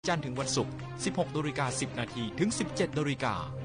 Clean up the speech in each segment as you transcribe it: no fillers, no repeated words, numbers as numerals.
จันทร์ถึงวันศุกร์ 16:10 น.ถึง 17:00 น.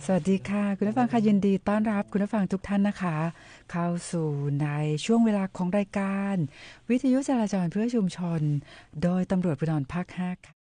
สวัสดีค่ะคุณผู้ฟังค่ะยินดีต้อนรับคุณผู้ฟังทุกท่านนะคะเข้าสู่ในช่วงเวลาของรายการวิทยุจราจรเพื่อชุมชนโดยตำรวจภูธรภาค 5ค่ะ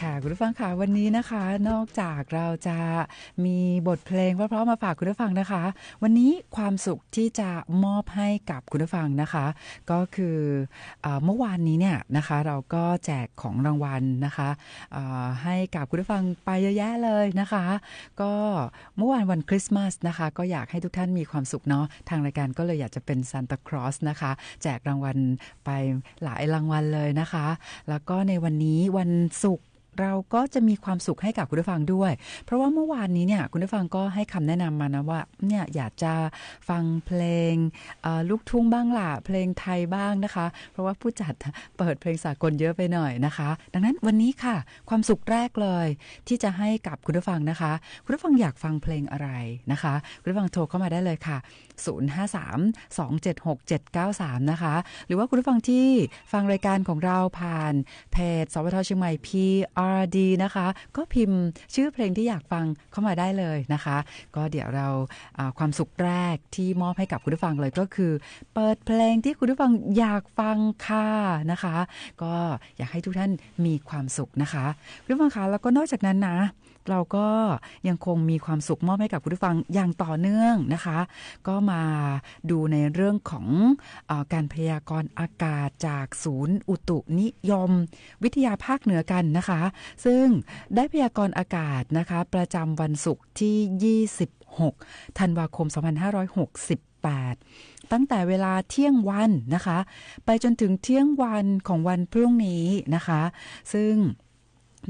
ค่ะคุณผู้ฟังค่ะวันนี้นะคะนอกจากเราจะมีบทเพลงเพราะๆมาฝากคุณผู้ฟังนะคะวันนี้ความสุขที่จะมอบให้กับคุณผู้ฟังนะคะก็คือเมื่อวานนี้เนี่ยนะคะเราก็แจกของรางวัลนะคะให้กับคุณผู้ฟังไปเยอะแยะเลยนะคะก็เมื่อวานวันคริสต์มาสนะคะก็อยากให้ทุกท่านมีความสุขเนาะทางรายการก็เลยอยากจะเป็นซานตาคลอสนะคะแจกรางวัลไปหลายรางวัลเลยนะคะแล้วก็ในวันนี้วันศุกร์เราก็จะมีความสุขให้กับคุณผู้ฟังด้วยเพราะว่าเมื่อวานนี้เนี่ยคุณผู้ฟังก็ให้คำแนะนำมานะว่าเนี่ยอยากจะฟังเพลงลูกทุ่งบ้างล่ะเพลงไทยบ้างนะคะเพราะว่าผู้จัดเปิดเพลงสากลเยอะไปหน่อยนะคะดังนั้นวันนี้ค่ะความสุขแรกเลยที่จะให้กับคุณผู้ฟังนะคะคุณผู้ฟังอยากฟังเพลงอะไรนะคะคุณผู้ฟังโทรเข้ามาได้เลยค่ะ053-276-793นะคะหรือว่าคุณผู้ฟังที่ฟังรายการของเราผ่านเพจสวทเชียงใหม่ PRD นะคะก็พิมพ์ชื่อเพลงที่อยากฟังเข้ามาได้เลยนะคะก็เดี๋ยวเราความสุขแรกที่มอบให้กับคุณผู้ฟังเลยก็คือเปิดเพลงที่คุณผู้ฟังอยากฟังค่ะนะคะก็อยากให้ทุกท่านมีความสุขนะคะคุณผู้ฟังคะแล้วก็นอกจากนั้นนะเราก็ยังคงมีความสุขมอบให้กับคุณผู้ฟังอย่างต่อเนื่องนะคะก็มาดูในเรื่องของการพยากรณ์อากาศจากศูนย์อุตุนิยมวิทยาภาคเหนือกันนะคะซึ่งได้พยากรณ์อากาศนะคะประจำวันศุกร์ที่26ธันวาคม2568ตั้งแต่เวลาเที่ยงวันนะคะไปจนถึงเที่ยงวันของวันพรุ่งนี้นะคะซึ่ง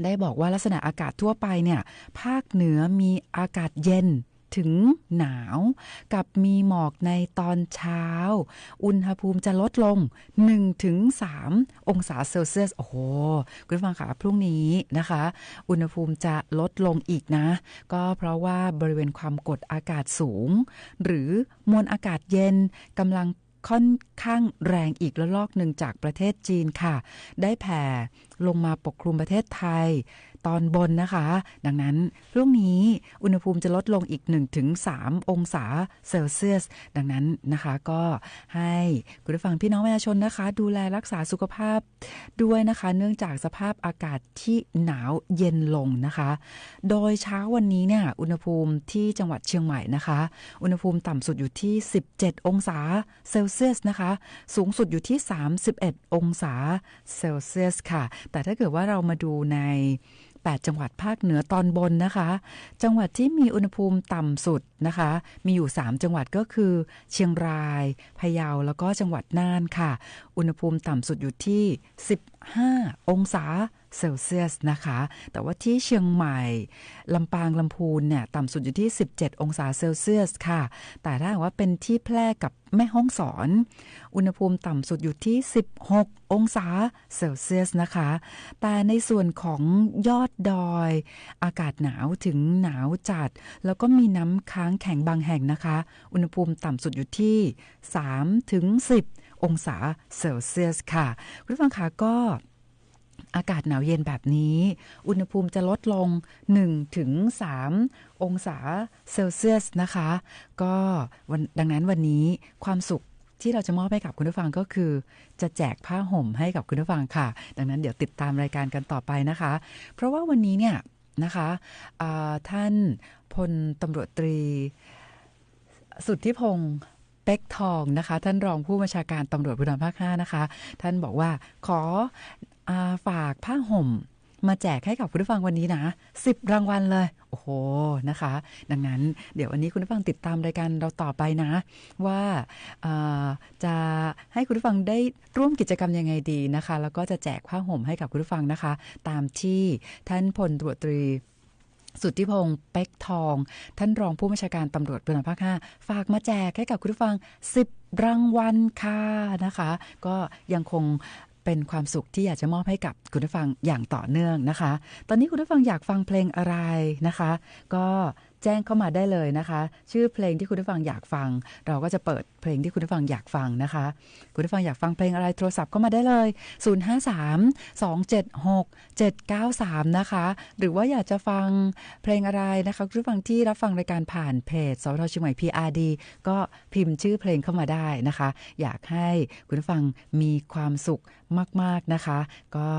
ได้บอกว่าลักษณะอากาศทั่วไปเนี่ยภาคเหนือมีอากาศเย็นถึงหนาวกับมีหมอกในตอนเช้าอุณหภูมิจะลดลง 1-3 องศาเซลเซียสโอ้โหคุณผู้ฟังค่ะพรุ่งนี้นะคะอุณหภูมิจะลดลงอีกนะก็เพราะว่าบริเวณความกดอากาศสูงหรือมวลอากาศเย็นกำลังค่อนข้างแรงอีกระลอกหนึ่งจากประเทศจีนค่ะได้แผ่ลงมาปกคลุมประเทศไทยตอนบนนะคะดังนั้นพรุ่งนี้อุณหภูมิจะลดลงอีก 1-3 องศาเซลเซียสดังนั้นนะคะก็ให้คุณผู้ฟังพี่น้องประชาชนนะคะดูแลรักษาสุขภาพด้วยนะคะเนื่องจากสภาพอากาศที่หนาวเย็นลงนะคะโดยเช้าวันนี้เนี่ยอุณหภูมิที่จังหวัดเชียงใหม่นะคะอุณหภูมิต่ำสุดอยู่ที่17องศาเซลเซียสนะคะสูงสุดอยู่ที่31องศาเซลเซียสค่ะแต่ถ้าเกิดว่าเรามาดูใน8จังหวัดภาคเหนือตอนบนนะคะจังหวัดที่มีอุณหภูมิต่ำสุดนะคะมีอยู่3จังหวัดก็คือเชียงรายพะเยาแล้วก็จังหวัดน่านค่ะอุณหภูมิต่ำสุดอยู่ที่15องศาเซลเซียสนะคะแต่ว่าที่เชียงใหม่ลำปางลำพูนเนี่ยต่ำสุดอยู่ที่17องศาเซลเซียสค่ะแต่ถ้าว่าเป็นที่แพร่กับแม่ฮ่องสอนอุณหภูมิต่ำสุดอยู่ที่16องศาเซลเซียสนะคะแต่ในส่วนของยอดดอยอากาศหนาวถึงหนาวจัดแล้วก็มีน้ำค้างแข็งบางแห่งนะคะอุณหภูมิต่ำสุดอยู่ที่3-10องศาเซลเซียสค่ะคุณผู้ฟังคะก็อากาศหนาวเย็นแบบนี้อุณหภูมิจะลดลง 1-3 องศาเซลเซียสนะคะก็ดังนั้นวันนี้ความสุขที่เราจะมอบให้กับคุณผู้ฟังก็คือจะแจกผ้าห่มให้กับคุณผู้ฟังค่ะดังนั้นเดี๋ยวติดตามรายการกันต่อไปนะคะเพราะว่าวันนี้เนี่ยนะคะท่านพลตำรวจตรีสุทธิพงษ์เป็กทองนะคะท่านรองผู้บัญชาการตำรวจภูธรภาค 5นะคะท่านบอกว่าขอฝากผ้าห่มมาแจกให้กับคุณผู้ฟังวันนี้นะ10รางวัลเลยโอ้โหนะคะดังนั้นเดี๋ยววันนี้คุณผู้ฟังติดตามรายการเราต่อไปนะว่าจะให้คุณผู้ฟังได้ร่วมกิจกรรมยังไงดีนะคะแล้วก็จะแจกผ้าห่มให้กับคุณผู้ฟังนะคะตามที่ท่านพลตำรวจตรีสุทธิพงษ์เป็กทองท่านรองผู้บัญชาการตำรวจภูธรภาค 5ฝากมาแจกให้กับคุณผู้ฟัง10รางวัลค่ะนะคะก็ยังคงเป็นความสุขที่อยากจะมอบให้กับคุณผู้ฟังอย่างต่อเนื่องนะคะตอนนี้คุณผู้ฟังอยากฟังเพลงอะไรนะคะก็แจ้งเข้ามาได้เลยนะคะชื่อเพลงที่คุณผู้ฟังอยากฟังเราก็จะเปิดเพลงที่คุณผู้ฟังอยากฟังนะคะคุณผู้ฟังอยากฟังเพลงอะไรโทรศัพท์เข้ามาได้เลย053-276-793นะคะหรือว่าอยากจะฟังเพลงอะไรนะคะคุณผู้ฟังที่รับฟังรายการผ่านเพจสวทเชียงใหม่ PRD ก็พิมพ์ชื่อเพลงเข้ามาได้นะคะอยากให้คุณผู้ฟังมีความสุขมากๆนะคะก็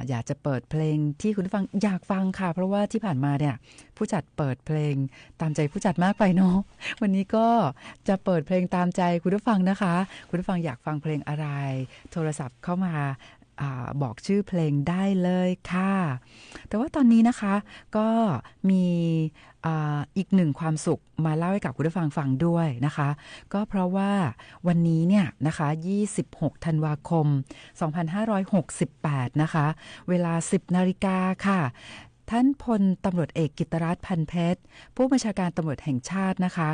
อยากจะเปิดเพลงที่คุณผู้ฟังอยากฟังค่ะเพราะว่าที่ผ่านมาเนี่ยผู้จัดเปิดเพลงตามใจผู้จัดมากไปเนาะวันนี้ก็จะเปิดเพลงตามใจคุณผู้ฟังนะคะคุณผู้ฟังอยากฟังเพลงอะไรโทรศัพท์เข้ามาบอกชื่อเพลงได้เลยค่ะแต่ว่าตอนนี้นะคะก็มีอีกหนึ่งความสุขมาเล่าให้กับคุณผู้ฟังฟังด้วยนะคะก็เพราะว่าวันนี้เนี่ยนะคะ26ธันวาคม2568นะคะเวลา 10 นาฬิกาค่ะท่านพลตำรวจเอกกิตติรัตน์พันเพชรผู้บัญชาการตำรวจแห่งชาตินะคะ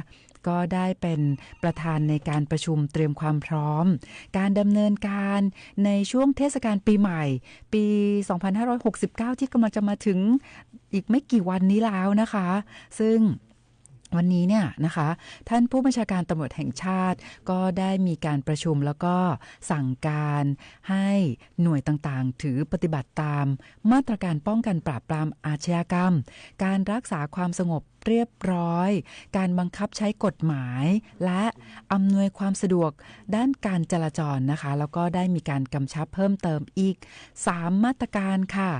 ก็ได้เป็นประธานในการประชุมเตรียมความพร้อมการดำเนินการในช่วงเทศกาลปีใหม่ปี2569ที่กำลังจะมาถึงอีกไม่กี่วันนี้แล้วนะคะซึ่งวันนี้เนี่ยนะคะท่านผู้บัญชาการตำรวจแห่งชาติก็ได้มีการประชุมแล้วก็สั่งการให้หน่วยต่างๆถือปฏิบัติตามมาตรการป้องกันปราบปรามอาชญากรรมการรักษาความสงบเรียบร้อยการบังคับใช้กฎหมายและอำนวยความสะดวกด้านการจราจรนะคะแล้วก็ได้มีการกำชับเพิ่มเติมอีก3มาตรการค่ะ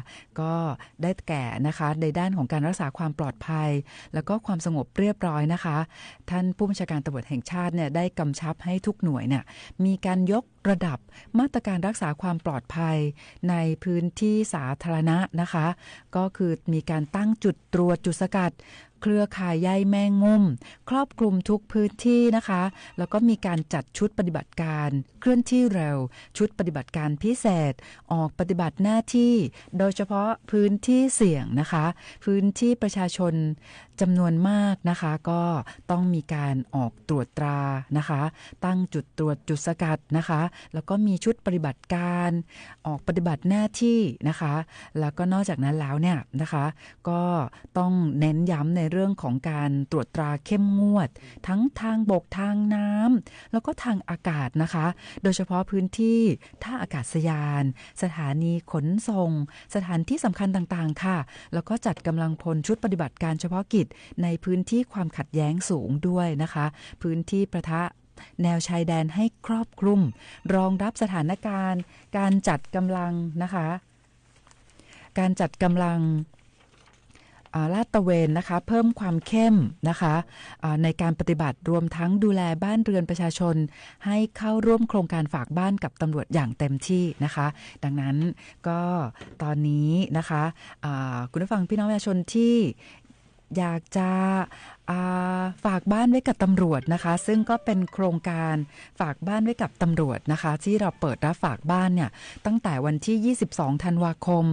ก็ได้แก่นะคะในด้านของการรักษาความปลอดภัยแล้วก็ความสงบเรียบร้อยนะคะท่านผู้บัญชาการตำรวจแห่งชาติเนี่ยได้กำชับให้ทุกหน่วยเนี่ยมีการยกระดับมาตรการรักษาความปลอดภัยในพื้นที่สาธารณะนะคะก็คือมีการตั้งจุดตรวจจุดสกัดเครือข่ายใยแมงมุมครอบคลุมทุกพื้นที่นะคะแล้วก็มีการจัดชุดปฏิบัติการเคลื่อนที่เร็วชุดปฏิบัติการพิเศษออกปฏิบัติหน้าที่โดยเฉพาะพื้นที่เสี่ยงนะคะพื้นที่ประชาชนจำนวนมากนะคะก็ต้องมีการออกตรวจตรานะคะตั้งจุดตรวจจุดสกัดนะคะแล้วก็มีชุดปฏิบัติการออกปฏิบัติหน้าที่นะคะแล้วก็นอกจากนั้นแล้วเนี่ยนะคะก็ต้องเน้นย้ำในเรื่องของการตรวจตราเข้มงวดทั้งทางบกทางน้ำแล้วก็ทางอากาศนะคะโดยเฉพาะพื้นที่ท่าอากาศยานสถานีขนส่งสถานที่สำคัญต่างๆค่ะแล้วก็จัดกำลังพลชุดปฏิบัติการเฉพาะกิจในพื้นที่ความขัดแย้งสูงด้วยนะคะพื้นที่ประทะแนวชายแดนให้ครอบคลุมรองรับสถานการณ์การจัดกำลังนะคะการจัดกำลังลาดตระเวนนะคะเพิ่มความเข้มนะคะในการปฏิบัติรวมทั้งดูแลบ้านเรือนประชาชนให้เข้าร่วมโครงการฝากบ้านกับตำรวจอย่างเต็มที่นะคะดังนั้นก็ตอนนี้นะคะคุณผู้ฟังพี่น้องประชาชนที่อยากจะฝากบ้านไว้กับตำรวจนะคะซึ่งก็เป็นโครงการฝากบ้านไว้กับตำรวจนะคะที่เราเปิดรับฝากบ้านเนี่ยตั้งแต่วันที่22ธันวาคม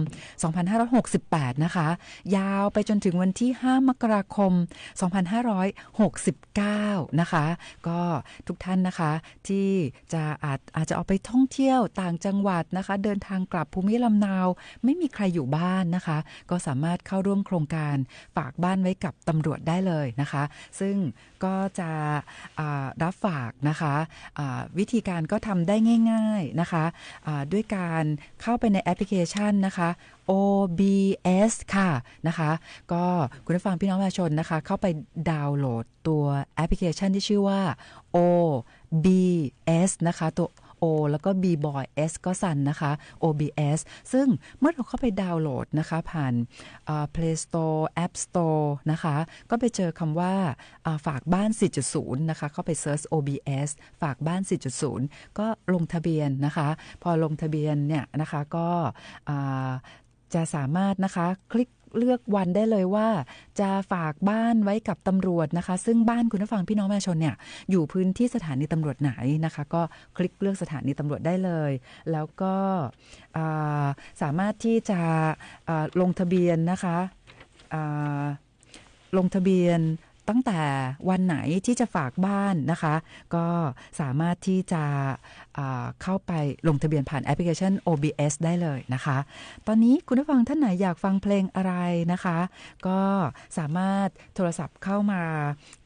2568นะคะยาวไปจนถึงวันที่5มกราคม2569นะคะก็ทุกท่านนะคะที่จะอาจจะเอาไปท่องเที่ยวต่างจังหวัดนะคะเดินทางกลับภูมิลำเนาไม่มีใครอยู่บ้านนะคะก็สามารถเข้าร่วมโครงการฝากบ้านไว้กับตำรวจได้เลยนะคะซึ่งก็จะรับฝากนะคะวิธีการก็ทำได้ง่ายๆนะคะด้วยการเข้าไปในแอปพลิเคชันนะคะ OBS ค่ะนะคะก็คุณผู้ฟังพี่น้องประชาชนนะคะเข้าไปดาวน์โหลดตัวแอปพลิเคชันที่ชื่อว่า OBS นะคะตัว O แล้วก็ B Boy S ก็สั่นนะคะ OBS ซึ่งเมื่อเราเข้าไปดาวน์โหลดนะคะผ่านPlay Store App Store นะคะก็ไปเจอคำว่าฝากบ้าน 4.0 นะคะเข้าไปเซิร์ช OBS ฝากบ้าน 4.0 ก็ลงทะเบียนนะคะพอลงทะเบียนเนี่ยนะคะก็จะสามารถนะคะคลิกเลือกวันได้เลยว่าจะฝากบ้านไว้กับตำรวจนะคะซึ่งบ้านคุณผู้ฟังพี่น้องประชาชนเนี่ยอยู่พื้นที่สถานีตำรวจไหนนะคะก็คลิกเลือกสถานีตำรวจได้เลยแล้วก็สามารถที่จะลงทะเบียนนะคะลงทะเบียนตั้งแต่วันไหนที่จะฝากบ้านนะคะก็สามารถที่จะเข้าไปลงทะเบียนผ่านแอปพลิเคชัน OBS ได้เลยนะคะตอนนี้คุณผู้ฟังท่านไหนอยากฟังเพลงอะไรนะคะก็สามารถโทรศัพท์เข้ามา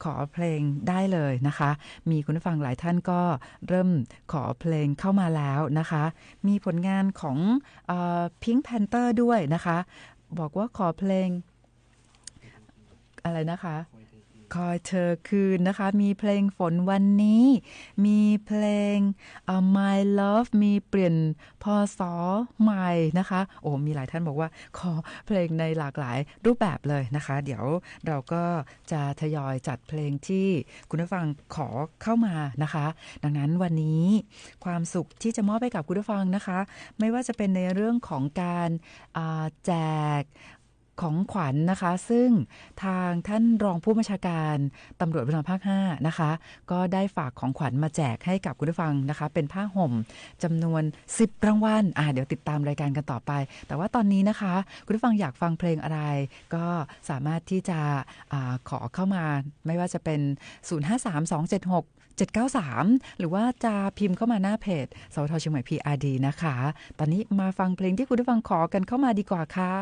ขอเพลงได้เลยนะคะมีคุณผู้ฟังหลายท่านก็เริ่มขอเพลงเข้ามาแล้วนะคะมีผลงานของPink Panther ด้วยนะคะบอกว่าขอเพลงอะไรนะคะ คอยเธอคืนนะคะมีเพลงฝนวันนี้มีเพลงMy Love มีเปลี่ยนพศใหม่นะคะโอ้มีหลายท่านบอกว่าขอเพลงในหลากหลายรูปแบบเลยนะคะเดี๋ยวเราก็จะทยอยจัดเพลงที่คุณผู้ฟังขอเข้ามานะคะดังนั้นวันนี้ความสุขที่จะมอบให้กับคุณผู้ฟังนะคะไม่ว่าจะเป็นในเรื่องของการแจกของขวัญนะคะซึ่งทางท่านรองผู้บัญชาการตำรวจภูธรภาค5นะคะก็ได้ฝากของขวัญมาแจกให้กับคุณผู้ฟังนะคะเป็นผ้าห่มจำนวน10รางวัลเดี๋ยวติดตามรายการกันต่อไปแต่ว่าตอนนี้นะคะคุณผู้ฟังอยากฟังเพลงอะไรก็สามารถที่จะขอเข้ามาไม่ว่าจะเป็น053276 793หรือว่าจะพิมพ์เข้ามาหน้าเพจสวทเชียงใหม่ PRD นะคะตอนนี้มาฟังเพลงที่คุณผู้ฟังขอกันเข้ามาดีกว่าค่ะ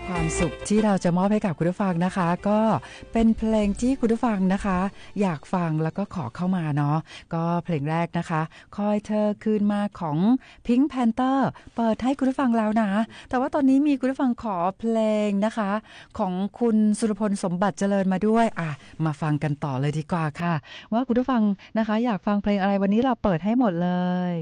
ความสุขที่เราจะมอบให้กับคุณผู้ฟังนะคะก็เป็นเพลงที่คุณผู้ฟังนะคะอยากฟังแล้วก็ขอเข้ามาเนาะก็เพลงแรกนะคะคอยเธอคืนมาของ Pink Panther เปิดให้คุณผู้ฟังแล้วนะแต่ว่าตอนนี้มีคุณผู้ฟังขอเพลงนะคะของคุณสุรพลสมบัติเจริญมาด้วยมาฟังกันต่อเลยดีกว่าค่ะว่าคุณผู้ฟังนะคะอยากฟังเพลงอะไรวันนี้เราเปิดให้หมดเลย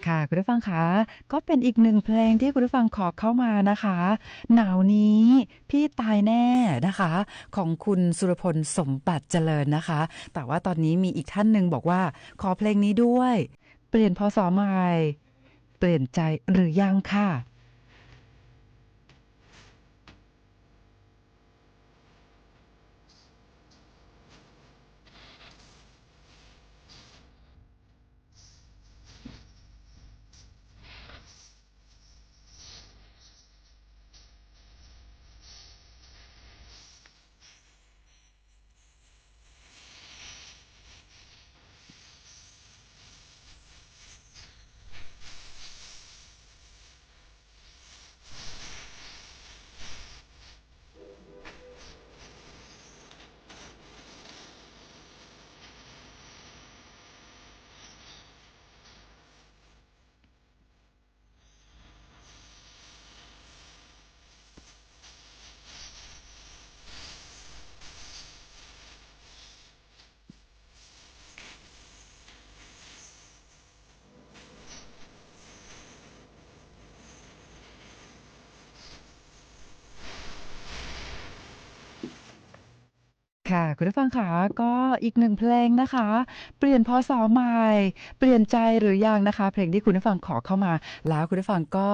ค่ะคุณผู้ฟังคะก็เป็นอีกหนึ่งเพลงที่คุณผู้ฟังขอเข้ามานะคะหนาวนี้พี่ตายแน่นะคะของคุณสุรพลสมบัติเจริญนะคะแต่ว่าตอนนี้มีอีกท่านหนึ่งบอกว่าขอเพลงนี้ด้วยเปลี่ยนพศใหม่เปลี่ยนใจหรือยังค่ะค่ะคุณผู้ฟังคะก็อีกหนึ่งเพลงนะคะเปลี่ยนพศใหม่เปลี่ยนใจหรือยังนะคะเพลงที่คุณผู้ฟังขอเข้ามาแล้วคุณผู้ฟังก็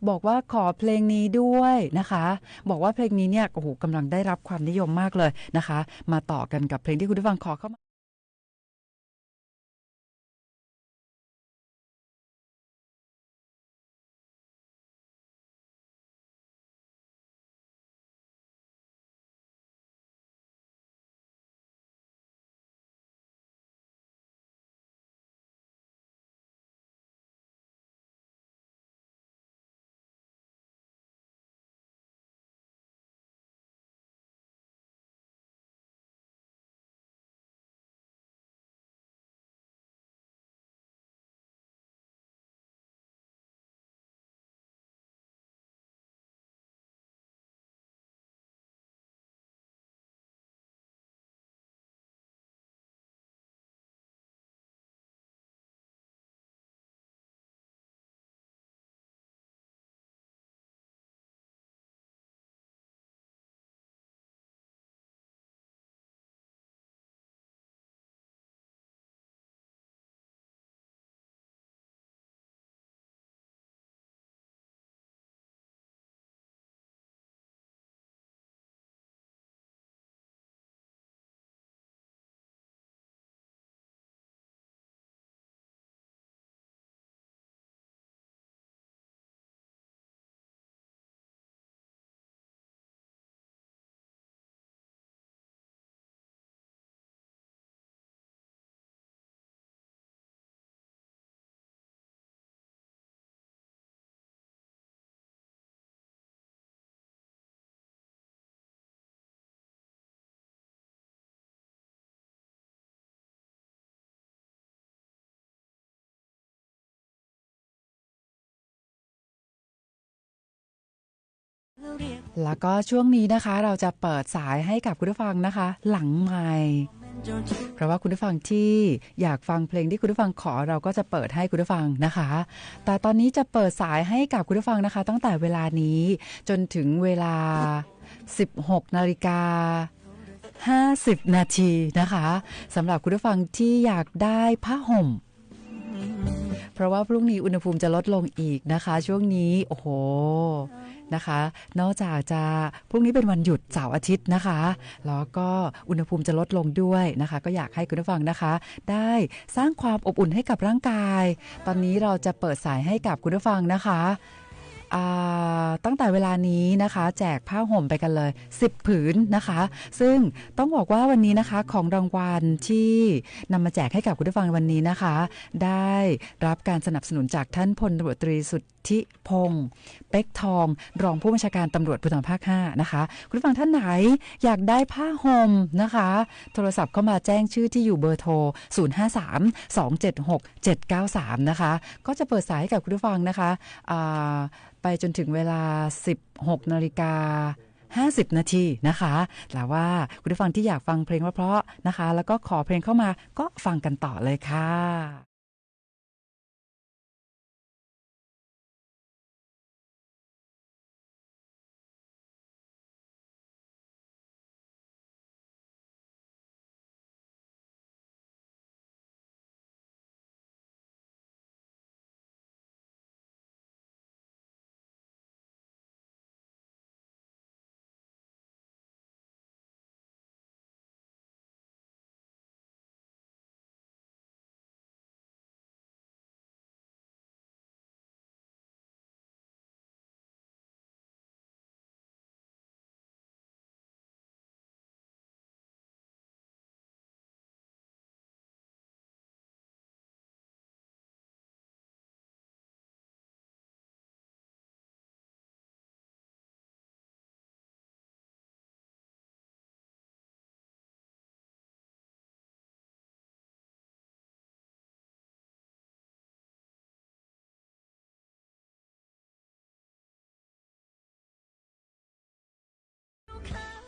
บอกว่าขอเพลงนี้ด้วยนะคะบอกว่าเพลงนี้เนี่ยโอ้โฮกำลังได้รับความนิยมมากเลยนะคะมาต่อกันกับเพลงที่คุณผู้ฟังขอเข้ามา แล้วก็ช่วงนี้นะคะเราจะเปิดสายให้กับคุณผู้ฟังนะคะหลังไมค์เพราะว่าคุณผู้ฟังที่อยากฟังเพลงที่คุณผู้ฟังขอเราก็จะเปิดให้คุณผู้ฟังนะคะแต่ตอนนี้จะเปิดสายให้กับคุณผู้ฟังนะคะตั้งแต่เวลานี้จนถึงเวลา 16:50 นาทีนะคะสำหรับคุณผู้ฟังที่อยากได้ผ้าห่มเพราะว่าพรุ่งนี้อุณหภูมิจะลดลงอีกนะคะช่วงนี้โอ้โหนะคะนอกจากจะพรุ่งนี้เป็นวันหยุดเสาร์อาทิตย์นะคะแล้วก็อุณหภูมิจะลดลงด้วยนะคะก็อยากให้คุณผู้ฟังนะคะได้สร้างความอบอุ่นให้กับร่างกายตอนนี้เราจะเปิดสายให้กับคุณผู้ฟังนะคะตั้งแต่เวลานี้นะคะแจกผ้าห่มไปกันเลย10ผืนนะคะซึ่งต้องบอกว่าวันนี้นะคะของรางวัลที่นำมาแจกให้กับคุณผู้ฟังวันนี้นะคะได้รับการสนับสนุนจากท่านพลตำรวจตรีสุทธิพงษ์เป็กทองรองผู้บัญชาการตำรวจภูธรภาค5นะคะคุณผู้ฟังท่านไหนอยากได้ผ้าห่มนะคะโทรศัพท์เข้ามาแจ้งชื่อที่อยู่เบอร์โทร053-276-793นะคะก็จะเปิดสายให้กับคุณผู้ฟังนะคะไปจนถึงเวลา 16:50 นาทีนะคะแต่ว่าคุณผู้ฟังที่อยากฟังเพลงเพราะๆนะคะแล้วก็ขอเพลงเข้ามาก็ฟังกันต่อเลยค่ะ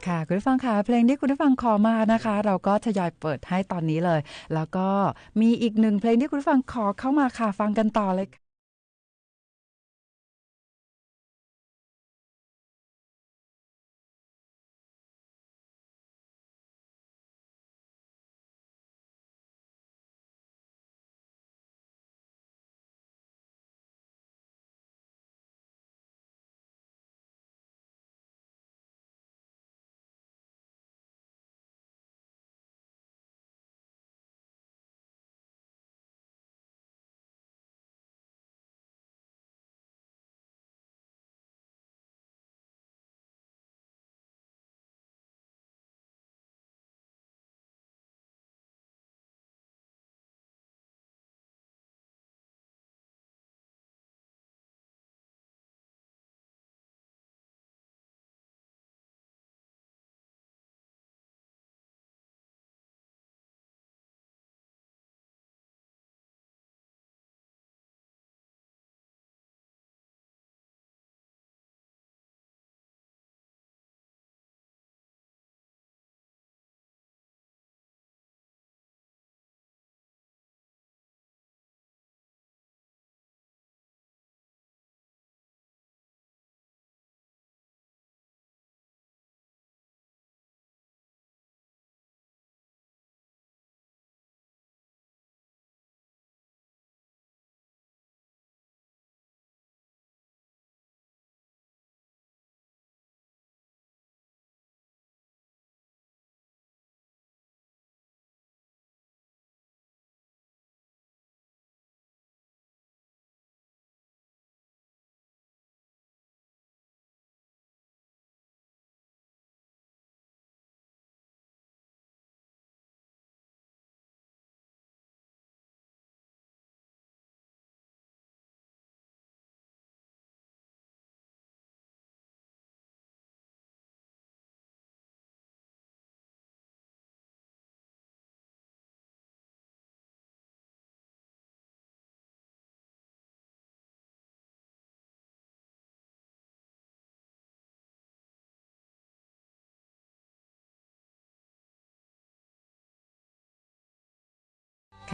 ค่ะคุณผู้ฟังค่ะเพลงที่คุณผู้ฟังขอมานะคะเราก็ทยอยเปิดให้ตอนนี้เลยแล้วก็มีอีกหนึ่งเพลงที่คุณผู้ฟังขอเข้ามาค่ะฟังกันต่อเลย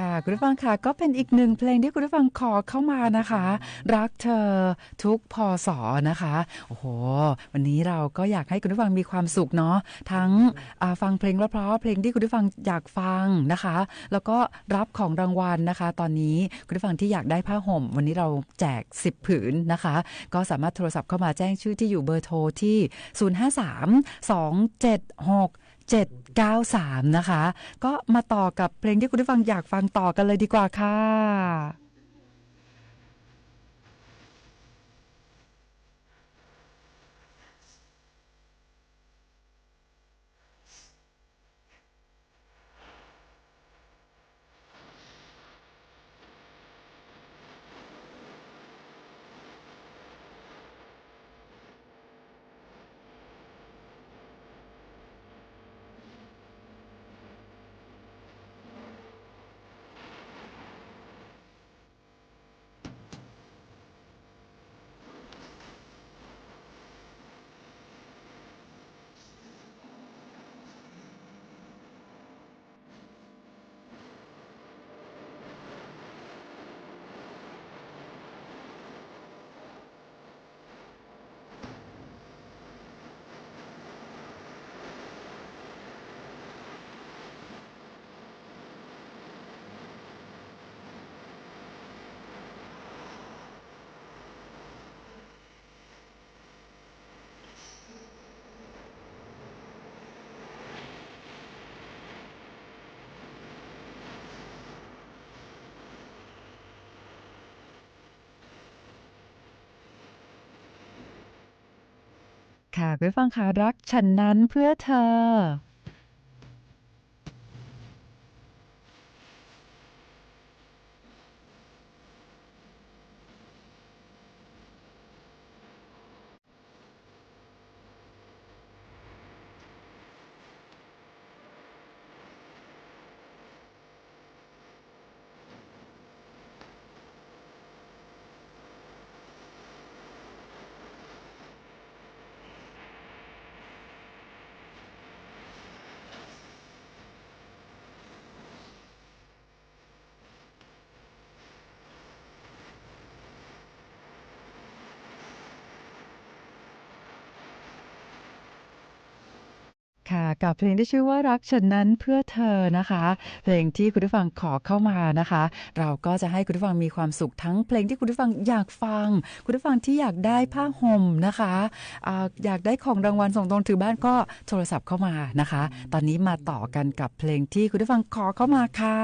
ค่ะคุณผู้ฟังค่ะก็เป็นอีกหนึ่งเพลงที่คุณผู้ฟังขอเข้ามานะคะรักเธอทุกพศนะคะโอ้โหวันนี้เราก็อยากให้คุณผู้ฟังมีความสุขเนาะทั้งฟังเพลงเพราะๆเพลงที่คุณผู้ฟังอยากฟังนะคะแล้วก็รับของรางวัลนะคะตอนนี้คุณผู้ฟังที่อยากได้ผ้าห่มวันนี้เราแจก10ผืนนะคะก็สามารถโทรศัพท์เข้ามาแจ้งชื่อที่อยู่เบอร์โทรที่053 276 793นะคะก็มาต่อกับเพลงที่คุณผู้ฟังอยากฟังต่อกันเลยดีกว่าค่ะค่ะคุณผู้ฟังค่ะรักฉันนั้นเพื่อเธอ กับเพลงที่ชื่อว่ารักฉันนั้นเพื่อเธอนะคะเพลงที่คุณผู้ฟังขอเข้ามานะคะเราก็จะให้คุณผู้ฟังมีความสุขทั้งเพลงที่คุณผู้ฟังอยากฟังคุณผู้ฟังที่อยากได้ผ้าห่มนะคะอยากได้ของรางวัลส่งตรงถึงบ้านก็โทรศัพท์เข้ามานะคะตอนนี้มาต่อกันกับเพลงที่คุณผู้ฟังขอเข้ามาค่ะ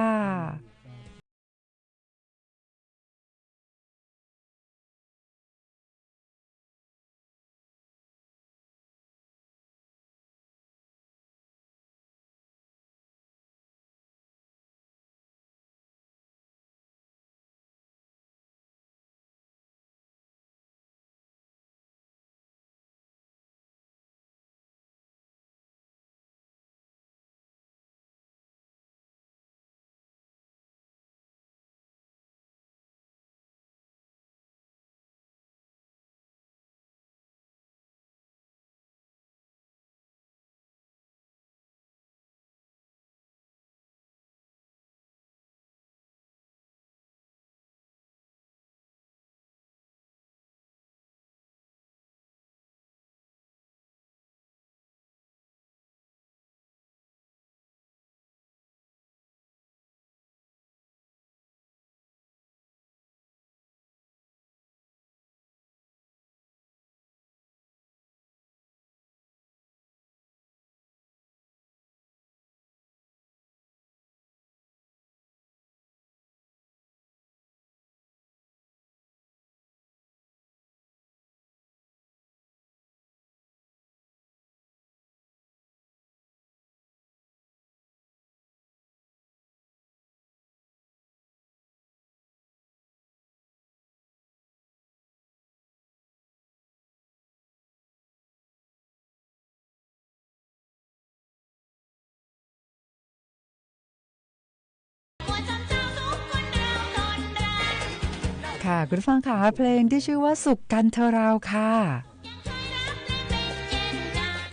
ค่ะคุณผู้ฟังค่ะเพลงที่ชื่อว่าสุขกันเธอเราค่ะ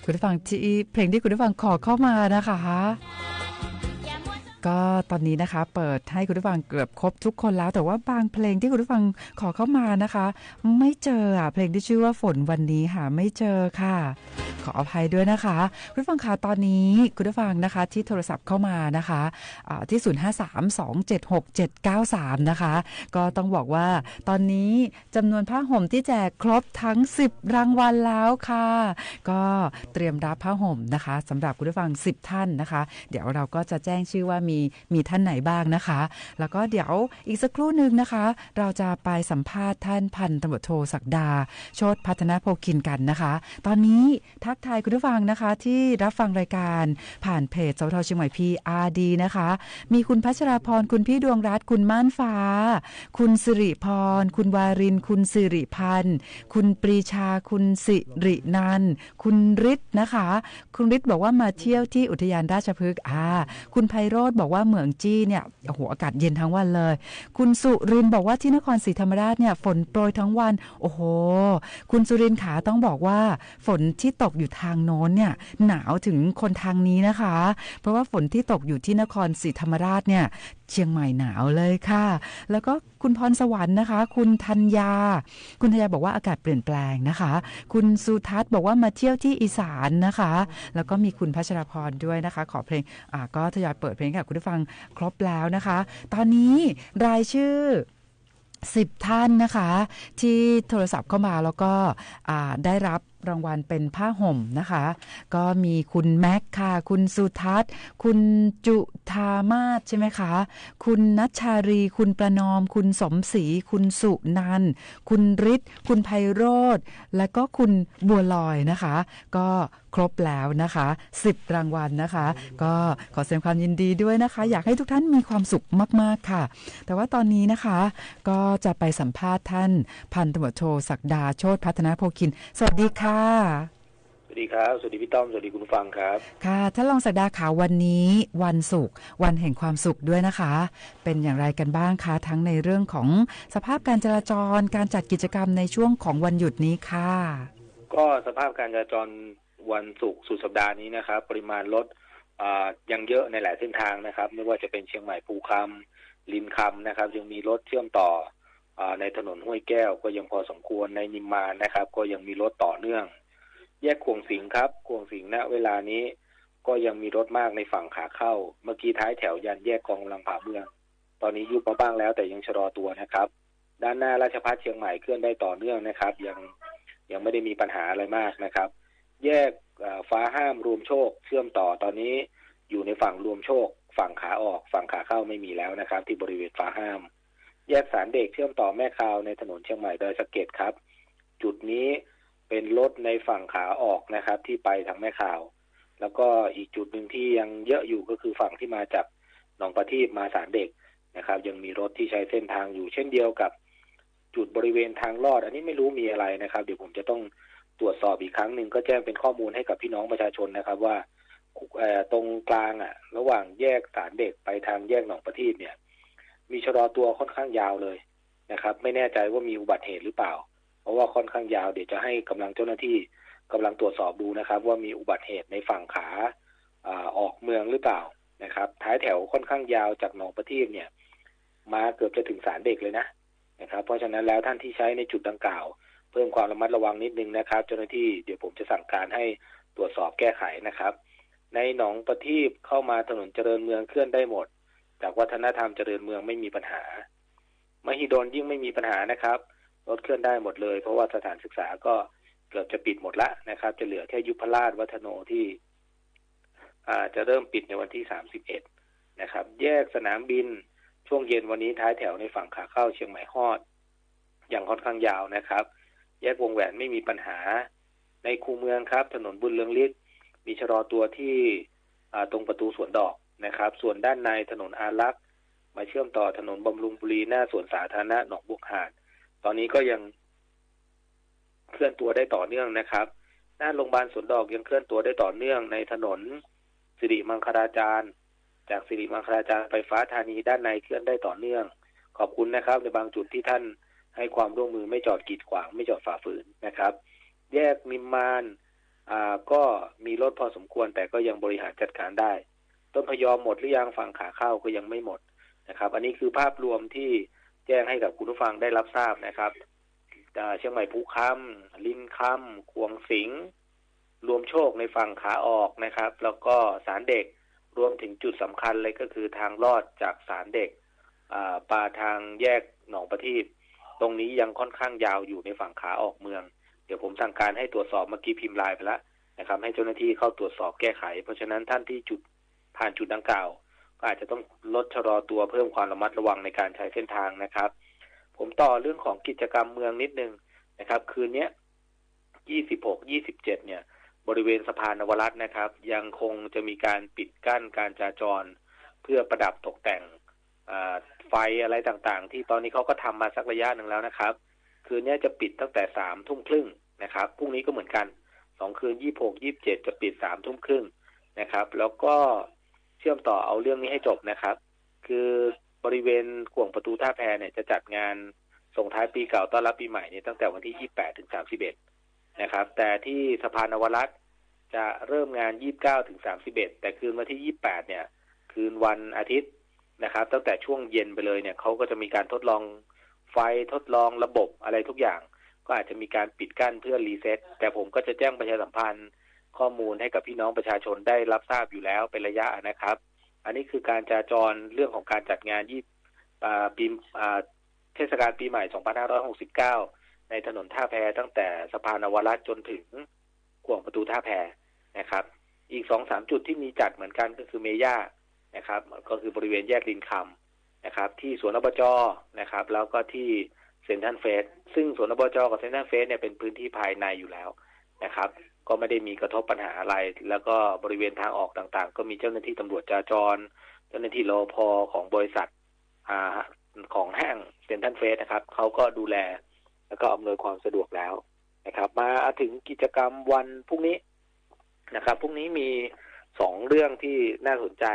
คุณผู้ฟังที่เพลงที่คุณผู้ฟังขอเข้ามานะคะก็ตอนนี้นะคะเปิดให้คุณผู้ฟังเกือบครบทุกคนแล้วแต่ว่าบางเพลงที่คุณผู้ฟังขอเข้ามานะคะไม่เจอเพลงที่ชื่อว่าฝนวันนี้หาไม่เจอค่ะขออภัยด้วยนะคะคุณผู้ฟังคะตอนนี้คุณผู้ฟังนะคะที่โทรศัพท์เข้ามานะคะที่0532767793นะคะก็ต้องบอกว่าตอนนี้จำนวนผ้าห่มที่แจกครบทั้ง10รางวัลแล้วค่ะก็เตรียมรับผ้าห่มนะคะสำหรับคุณผู้ฟัง10ท่านนะคะเดี๋ยวเราก็จะแจ้งชื่อว่ามีท่านไหนบ้างนะคะแล้วก็เดี๋ยวอีกสักครู่หนึ่งนะคะเราจะไปสัมภาษณ์ท่านพันตำรวจโทศักดาโชติพัฒนโภคินกันนะคะตอนนี้ทักทายคุณผู้ฟังนะคะที่รับฟังรายการผ่านเพจสวทเชียงใหม่ PRD นะคะมีคุณพัชราพรคุณพี่ดวงรัตน์คุณม่านฟ้าคุณสิริพรคุณวารินคุณสิริพันธ์คุณปรีชาคุณสิรินันท์คุณฤทธิ์นะคะคุณฤทธิ์บอกว่ามาเที่ยวที่อุทยานราชพฤกษ์คุณไพโรจน์บอกว่าเหมืองจี้เนี่ยโอ้โหอากาศเย็นทั้งวันเลยคุณสุรินทร์บอกว่าที่นครศรีธรรมราชเนี่ยฝนโปรยทั้งวันโอ้โหคุณสุรินทร์ขาต้องบอกว่าฝนที่ตกอยู่ทางโน้นเนี่ยหนาวถึงคนทางนี้นะคะเพราะว่าฝนที่ตกอยู่ที่นครศรีธรรมราชเนี่ยเชียงใหม่หนาวเลยค่ะแล้วก็คุณพรสวรรค์นะคะคุณธัญญาบอกว่าอากาศเปลี่ยนแปลงนะคะคุณสุทัศน์บอกว่ามาเที่ยวที่อีสานนะคะแล้วก็มีคุณพัชรพรด้วยนะคะขอเพลงก็ทยอยเปิดเพลงให้คุณผู้ฟังครบแล้วนะคะตอนนี้รายชื่อ10ท่านนะคะที่โทรศัพท์เข้ามาแล้วก็ได้รับรางวัลเป็นผ้าห่มนะคะก็มีคุณแม็กค่ะคุณสุทัศน์คุณจุธามาศใช่ไหมคะคุณนัชชารีคุณประนอมคุณสมศรีคุณสุนันท์คุณฤทธิ์คุณไพโรจน์และก็คุณบัวลอยนะคะก็ครบแล้วนะคะ10รางวัลนะคะก็ขอแสดงความยินดีด้วยนะคะอยากให้ทุกท่านมีความสุขมากๆค่ะแต่ว่าตอนนี้นะคะก็จะไปสัมภาษณ์ท่านพันตำรวจโทศักดาโชติพัฒนโภคินสวัสดีค่ะสวัสดีครับสวัสดีพี่ต้อมสวัสดีคุณฟังครับค่ะท่านรองศักดาข่าววันนี้วันศุกร์วันแห่งความสุขด้วยนะคะเป็นอย่างไรกันบ้างคะทั้งในเรื่องของสภาพการจราจรการจัดกิจกรรมในช่วงของวันหยุดนี้ค่ะก็สภาพการจราจรวันศุกร์สุดสัปดาห์นี้นะครับปริมาณรถยังเยอะในหลายเส้นทางนะครับไม่ว่าจะเป็นเชียงใหม่ภูคำลินคำนะครับยังมีรถเชื่อมต่อในถนนห้วยแก้วก็ยังพอสมควรในนิมมานนะครับก็ยังมีรถต่อเนื่องแยกขวงสิงครับขวงสิงณเวลานี้ ก็ยังมีรถมากในฝั่งขาเข้าเมื่อกี้ท้ายแถวยันแยกกองกำลังผ่าเมืองตอนนี้ยุบมาบ้างแล้วแต่ยังชะลอตัวนะครับด้านหน้าราชภัฏเชียงใหม่เคลื่อนได้ต่อเนื่องนะครับยังไม่ได้มีปัญหาอะไรมากนะครับแยกฟ้าห้ามรวมโชคเชื่อมต่อตอนนี้อยู่ในฝั่งรวมโชคฝั่งขาออกฝั่งขาเข้าไม่มีแล้วนะครับที่บริเวณฟ้าห้ามแยกสารเด็กเชื่อมต่อแม่คาวในถนนเชียงใหม่ดอยสะเก็ดครับจุดนี้เป็นรถในฝั่งขาออกนะครับที่ไปทางแม่คาวแล้วก็อีกจุดหนึ่งที่ยังเยอะอยู่ก็คือฝั่งที่มาจากหนองประทีปมาสารเด็กนะครับยังมีรถที่ใช้เส้นทางอยู่เช่นเดียวกับจุดบริเวณทางลอดอันนี้ไม่รู้มีอะไรนะครับเดี๋ยวผมจะต้องตรวจสอบอีกครั้งหนึ่งก็แจ้งเป็นข้อมูลให้กับพี่น้องประชาชนนะครับว่าตรงกลางระหว่างแยกสารเด็กไปทางแยกหนองประทีปเนี่ยมีชะลอตัวค่อนข้างยาวเลยนะครับไม่แน่ใจว่ามีอุบัติเหตุหรือเปล่าเพราะว่าค่อนข้างยาวเดี๋ยวจะให้กำลังเจ้าหน้าที่กำลังตรวจสอบดูนะครับว่ามีอุบัติเหตุในฝั่งขาออกเมืองหรือเปล่านะครับท้ายแถวค่อนข้างยาวจากหนองประทีปเนี่ยมาเกือบจะถึงศาลเด็กเลยนะครับเพราะฉะนั้นแล้วท่านที่ใช้ในจุดดังกล่าวเพิ่มความระมัดระวังนิดนึงนะครับเจ้าหน้าที่เดี๋ยวผมจะสั่งการให้ตรวจสอบแก้ไขนะครับในหนองประทีปเข้ามาถนนเจริญเมืองเคลื่อนได้หมดจากวัฒนธรรมเจริญเมืองไม่มีปัญหามหิดลยิ่งไม่มีปัญหานะครับรถเคลื่อนได้หมดเลยเพราะว่าสถานศึกษาก็เกือบจะปิดหมดละนะครับจะเหลือแค่ยุพราชวัฒโนที่จะเริ่มปิดในวันที่31นะครับแยกสนามบินช่วงเย็นวันนี้ท้ายแถวในฝั่งขาเข้าเชียงใหม่ฮอดอย่างค่อนข้างยาวนะครับแยกวงแหวนไม่มีปัญหาในคูเมืองครับถนนบุญเรืองฤทธิ์มีชะลอตัวที่ตรงประตูสวนดอกนะครับส่วนด้านในถนนอารักษ์มาเชื่อมต่อถนนบำรุงบุรีหน้าสวนสาธารณะหนองบุกหาดตอนนี้ก็ยังเคลื่อนตัวได้ต่อเนื่องนะครับหน้าโรงพยาบาลสวนดอกยังเคลื่อนตัวได้ต่อเนื่องในถนนสิริมังคลาจารย์จากสิริมังคลาจารย์ไฟฟ้าธานีด้านในเคลื่อนได้ต่อเนื่องขอบคุณนะครับในบางจุดที่ท่านให้ความร่วมมือไม่จอดกีดขวางไม่จอดฝ่าฝืนนะครับแยกนิมมานก็มีรถพอสมควรแต่ก็ยังบริหารจัดการได้ต้นพยอมหมดหรือยังฝั่งขาเข้าก็ยังไม่หมดนะครับอันนี้คือภาพรวมที่แจ้งให้กับคุณผู้ฟังได้รับทราบนะครับเชียงใหม่ภูคำลินคำควงสิงห์รวมโชคในฝั่งขาออกนะครับแล้วก็ศาลเด็กรวมถึงจุดสำคัญเลยก็คือทางลอดจากศาลเด็กปาทางแยกหนองประทีปตรงนี้ยังค่อนข้างยาวอยู่ในฝั่งขาออกเมืองเดี๋ยวผมสั่งการให้ตรวจสอบเมื่อกี้พิมพ์ไลน์ไปแล้วนะครับให้เจ้าหน้าที่เข้าตรวจสอบแก้ไขเพราะฉะนั้นท่านที่ผ่านจุดดังกล่าวก็อาจจะต้องลดชะลอตัวเพิ่มความระมัดระวังในการใช้เส้นทางนะครับผมต่อเรื่องของกิจกรรมเมืองนิดนึงนะครับคืนนี้26 27เนี่ยบริเวณสะพานนวรัตน์นะครับยังคงจะมีการปิดกั้นการจราจรเพื่อประดับตกแต่งไฟอะไรต่างๆที่ตอนนี้เขาก็ทำมาสักระยะหนึ่งแล้วนะครับคืนนี้จะปิดตั้งแต่3 ทุ่มครึ่งนะครับพรุ่งนี้ก็เหมือนกัน2 คืน26 27จะปิด3 ทุ่มครึ่งนะครับแล้วก็เชื่อมต่อเอาเรื่องนี้ให้จบนะครับคือบริเวณขวงประตูท่าแพเนี่ยจะจัดงานส่งท้ายปีเก่าต้อนรับปีใหม่นี่ตั้งแต่วันที่28 ถึง 31นะครับแต่ที่สะพานนวรัตน์จะเริ่มงาน29 ถึง 31แต่คืนวันที่28เนี่ยคืนวันอาทิตย์นะครับตั้งแต่ช่วงเย็นไปเลยเนี่ยเขาก็จะมีการทดลองไฟทดลองระบบอะไรทุกอย่างก็อาจจะมีการปิดกั้นเพื่อรีเซ็ตแต่ผมก็จะแจ้งประชาสัมพันธ์ข้อมูลให้กับพี่น้องประชาชนได้รับทราบอยู่แล้วเป็นระยะนะครับอันนี้คือการจราจรเรื่องของการจัดงานปีเทศกาลปีใหม่2569ในถนนท่าแพตั้งแต่สะพานนวรัตน์จนถึงขวงประตูท่าแพนะครับอีก 2-3 จุดที่มีจัดเหมือนกันก็คือเมย่านะครับก็คือบริเวณแยกลินคำนะครับที่สวนอบจ.นะครับแล้วก็ที่เซ็นทรัลเฟสซึ่งสวนอบจ.กับเซ็นทรัลเฟสเนี่ยเป็นพื้นที่ภายในอยู่แล้วนะครับก็ไม่ได้มีกระทบปัญหาอะไรแล้วก็บริเวณทางออกต่างๆก็มีเจ้าหน้าที่ตำรวจจราจรเจ้าหน้าที่รปภ.ของบริษัทของห้างเซ็นทรัลเฟสนะครับเขาก็ดูแลแล้วก็อำนวยความสะดวกแล้วนะครับมาถึงกิจกรรมวันพรุ่งนี้นะครับพรุ่งนี้มี2 เรื่องที่น่าสนใจ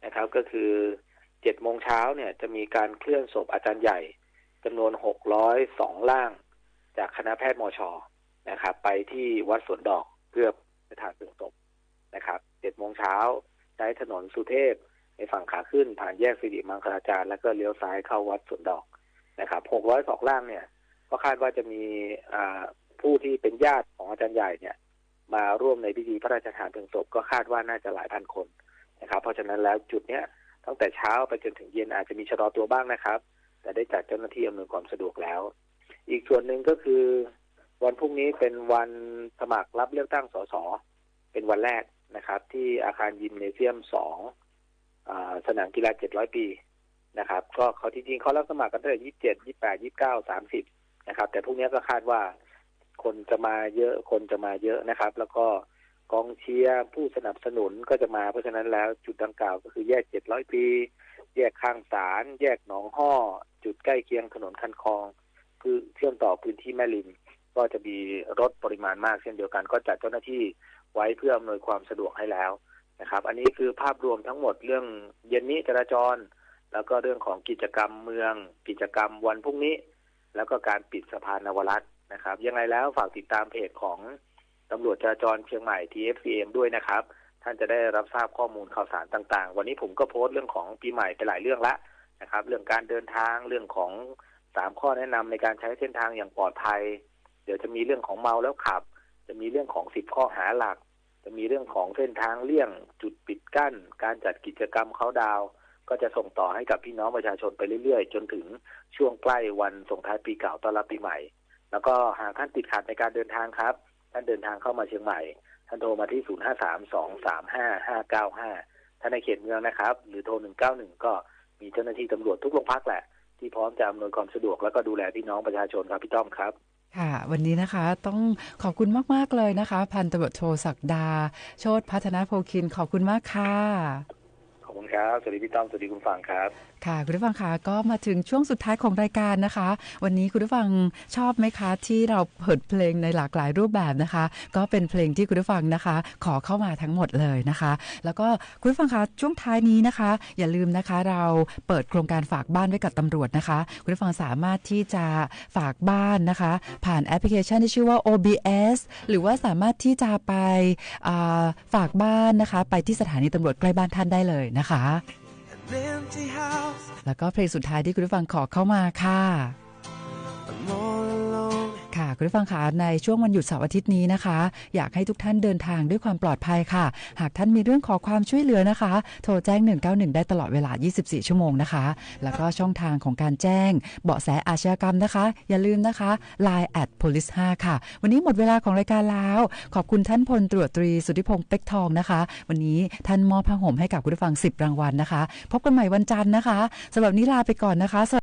นะครับก็คือ7 โมงเช้าเนี่ยจะมีการเคลื่อนศพอาจารย์ใหญ่จำนวน602 ร่างจากคณะแพทย์มช.นะครับไปที่วัดสวนดอกเพื่อสถานเพลิงศพนะครับ7 โมงเช้าใช้ถนนสุเทพในฝั่งขาขึ้นผ่านแยกสิริมังคลาจารย์แล้วก็เลี้ยวซ้ายเข้าวัดสวนดอกนะครับ602 ร่างเนี่ยก็คาดว่าจะมีผู้ที่เป็นญาติของอาจารย์ใหญ่เนี่ย มาร่วมในพิธีพระราชทานเพลิงศพก็คาดว่าน่าจะหลายพันคนนะครับเพราะฉะนั้นแล้วจุดเนี้ยตั้งแต่เช้าไปจนถึงเย็นอาจจะมีชะลอตัวบ้างนะครับแต่ได้จัดเจ้าหน้าที่อำนวยความสะดวกแล้วอีกส่วนหนึ่งก็คือวันพรุ่งนี้เป็นวันสมัครรับเลือกตั้งสสเป็นวันแรกนะครับที่อาคารยิมเนเซียม2สนามกีฬา700 ปีนะครับก็เขาจริงๆเขารับสมัครกันตั้งแต่27 28 29 30นะครับแต่พรุ่งนี้ก็คาดว่าคนจะมาเยอะนะครับแล้วก็กองเชียร์ผู้สนับสนุนก็จะมาเพราะฉะนั้นแล้วจุดดังกล่าวก็คือแยก700 ปีแยกข้างศาลแยกหนองฮ้อจุดใกล้เคียงถนนคันคลองคือเชื่อมต่อพื้นที่แม่ริมก็จะมีรถปริมาณมากเช่นเดียวกันก็จัดเจ้าหน้าที่ไว้เพื่ออำนวยความสะดวกให้แล้วนะครับอันนี้คือภาพรวมทั้งหมดเรื่องเย็นนี้จราจรแล้วก็เรื่องของกิจกรรมเมืองกิจกรรมวันพรุ่งนี้แล้วก็การปิดสะพานนวรัตน์นะครับยังไงแล้วฝากติดตามเพจของตำรวจจราจรเชียงใหม่ TFCM ด้วยนะครับท่านจะได้รับทราบข้อมูลข่าวสารต่างๆวันนี้ผมก็โพสต์เรื่องของปีใหม่ไปหลายเรื่องละนะครับเรื่องการเดินทางเรื่องของ3ข้อแนะนำในการใช้เส้นทางอย่างปลอดภัยเดี๋ยวจะมีเรื่องของเมาแล้วขับจะมีเรื่องของ10ข้อหาหลักจะมีเรื่องของเส้นทางเลี่ยงจุดปิดกั้นการจัดกิจกรรมเคาน์ดาวน์ก็จะส่งต่อให้กับพี่น้องประชาชนไปเรื่อยๆจนถึงช่วงใกล้วันส่งท้ายปีเก่าต้อนรับปีใหม่แล้วก็หากท่านติดขัดในการเดินทางครับท่านเดินทางเข้ามาเชียงใหม่ท่านโทรมาที่0532355595ท่านในเขตเมืองนะครับหรือโทร191ก็มีเจ้าหน้าที่ตำรวจทุกโรงพักแหละที่พร้อมจะอำนวยความสะดวกแล้วก็ดูแลพี่น้องประชาชนครับพี่ต้อมครับค่ะวันนี้นะคะต้องขอบคุณมากๆเลยนะคะพันตำรวจโทศักดาโชติพัฒนาโพคินขอบคุณมากค่ะขอบคุณครับสวัสดีพี่ต้อมสวัสดีคุณฟังครับค่ะคุณผู้ฟังคะก็มาถึงช่วงสุดท้ายของรายการนะคะวันนี้คุณผู้ฟังชอบไหมคะที่เราเปิดเพลงในหลากหลายรูปแบบนะคะก็เป็นเพลงที่คุณผู้ฟังนะคะขอเข้ามาทั้งหมดเลยนะคะแล้วก็คุณผู้ฟังคะช่วงท้ายนี้นะคะอย่าลืมนะคะเราเปิดโครงการฝากบ้านไว้กับตำรวจนะคะคุณผู้ฟังสามารถที่จะฝากบ้านนะคะผ่านแอปพลิเคชันที่ชื่อว่า OBS หรือว่าสามารถที่จะไปฝากบ้านนะคะไปที่สถานีตำรวจใกล้บ้านท่านได้เลยนะคะแล้วก็เพลงสุดท้ายที่คุณผู้ฟังขอเข้ามาค่ะค่ะคุณผู้ฟังคะในช่วงวันหยุดเสาร์อาทิตย์นี้นะคะอยากให้ทุกท่านเดินทางด้วยความปลอดภัยค่ะหากท่านมีเรื่องขอความช่วยเหลือนะคะโทรแจ้ง191ได้ตลอดเวลา24ชั่วโมงนะคะแล้วก็ช่องทางของการแจ้งเบาะแสอาชญากรรมนะคะอย่าลืมนะคะ Line @police5 ค่ะวันนี้หมดเวลาของรายการแล้วขอบคุณท่านพลตรี สุทธิพงษ์ เป็กทองนะคะวันนี้ท่านมอบผ้าห่มให้กับคุณผู้ฟัง10 รางวัลนะคะพบกันใหม่วันจันทร์นะคะสำหรับนี้ลาไปก่อนนะคะ